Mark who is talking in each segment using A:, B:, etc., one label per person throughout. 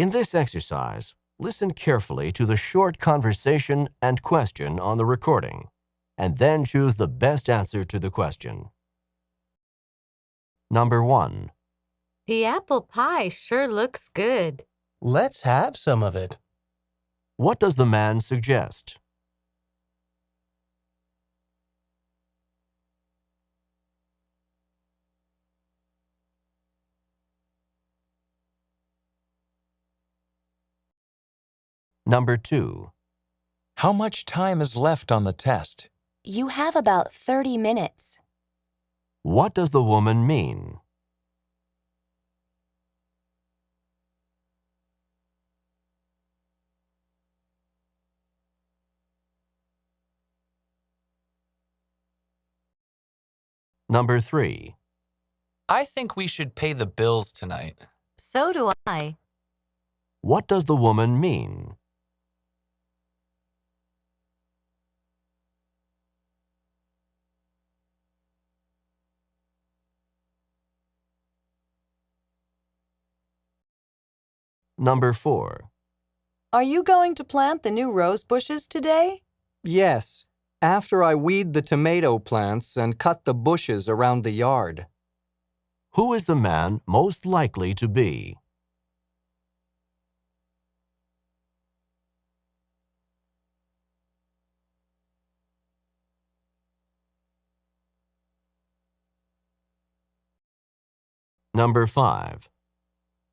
A: In this exercise, listen carefully to the short conversation and question on the recording, and then choose the best answer to the question. Number 1.
B: The apple pie sure looks good.
C: Let's have some of it.
A: What does the man suggest? Number 2.
D: How much time is left on the test?
E: You have about 30 minutes.
A: What does the woman mean? Number 3.
D: I think we should pay the bills tonight.
B: So do I.
A: What does the woman mean? Number 4.
F: Are you going to plant the new rose bushes today?
C: Yes, after I weed the tomato plants and cut the bushes around the yard.
A: Who is the man most likely to be? Number 5.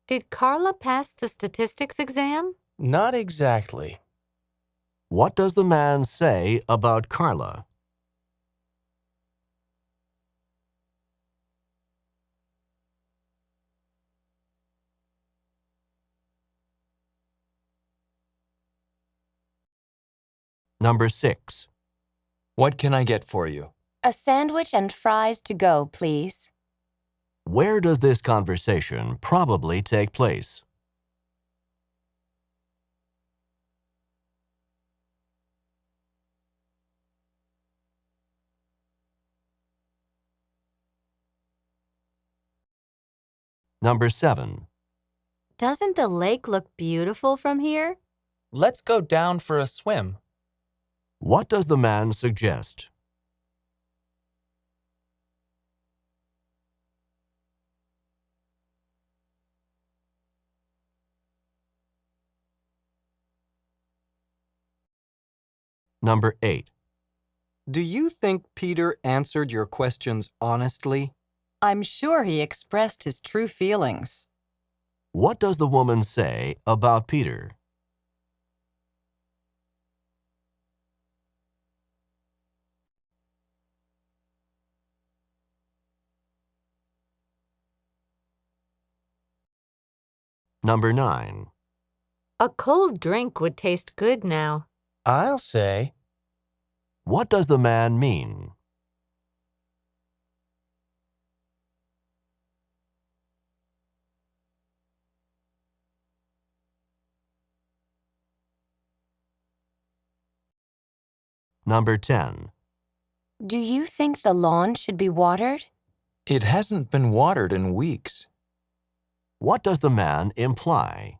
B: Did Carla pass the statistics exam?
C: Not exactly.
A: What does the man say about Carla? Number 6.
D: What can I get for you?
E: A sandwich and fries to go, please.
A: Where does this conversation probably take place? Number 7.
B: Doesn't the lake look beautiful from here?
D: Let's go down for a swim.
A: What does the man suggest? Number 8.
C: Do you think Peter answered your questions honestly?
F: I'm sure he expressed his true feelings.
A: What does the woman say about Peter? Number 9.
B: A cold drink would taste good now.
C: I'll say.
A: What does the man mean? Number 10.
E: Do you think the lawn should be watered?
D: It hasn't been watered in weeks.
A: What does the man imply?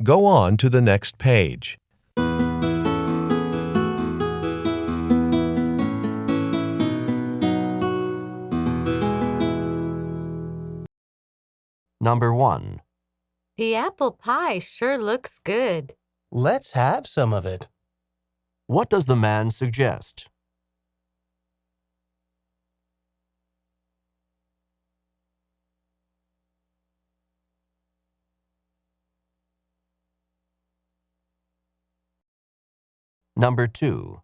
G: Go on to the next page.
A: Number 1.
B: The apple pie sure looks good.
C: Let's have some of it.
A: What does the man suggest? Number 2.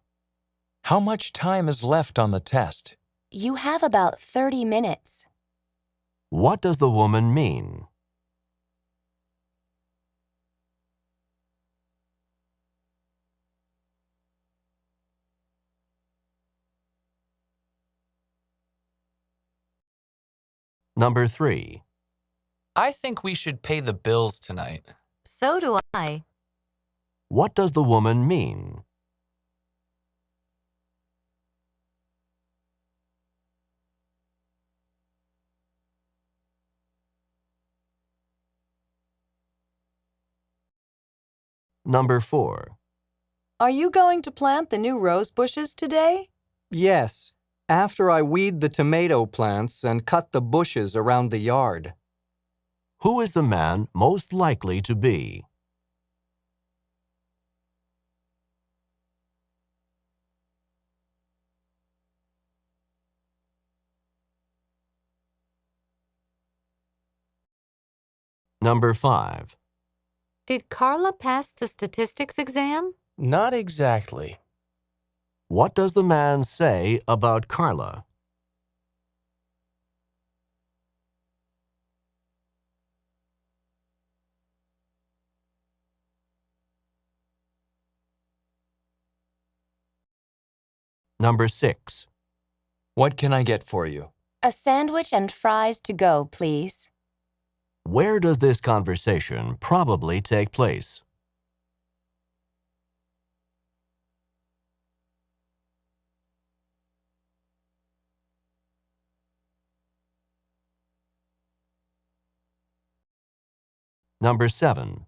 D: How much time is left on the test?
E: You have about 30 minutes.
A: What does the woman mean? Number 3.
D: I think we should pay the bills tonight.
B: So do I.
A: What does the woman mean? Number 4.
F: Are you going to plant the new rose bushes today?
C: Yes, after I weed the tomato plants and cut the bushes around the yard.
A: Who is the man most likely to be? Number 5.
B: Did Carla pass the statistics exam?
D: Not exactly.
A: What does the man say about Carla? Number 6.
H: What can I get for you?
E: A sandwich and fries to go, please.
A: Where does this conversation probably take place? Number 7.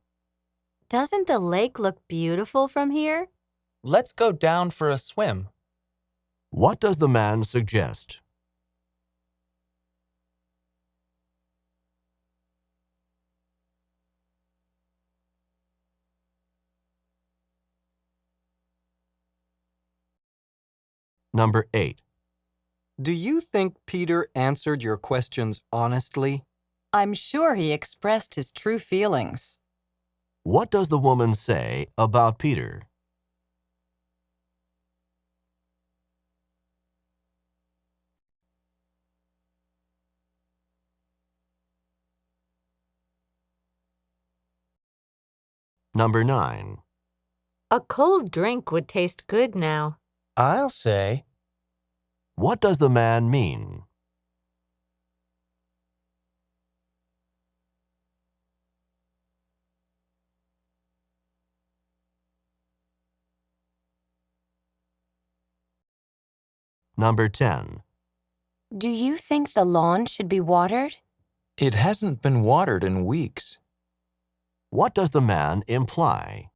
B: Doesn't the lake look beautiful from here?
D: Let's go down for a swim.
A: What does the man suggest? Number 8.
C: Do you think Peter answered your questions honestly?
F: I'm sure he expressed his true feelings.
A: What does the woman say about Peter? Number 9.
B: A cold drink would taste good now.
D: I'll say,
A: What does the man mean? Number 10.
E: Do you think the lawn should be watered?
H: It hasn't been watered in weeks.
A: What does the man imply?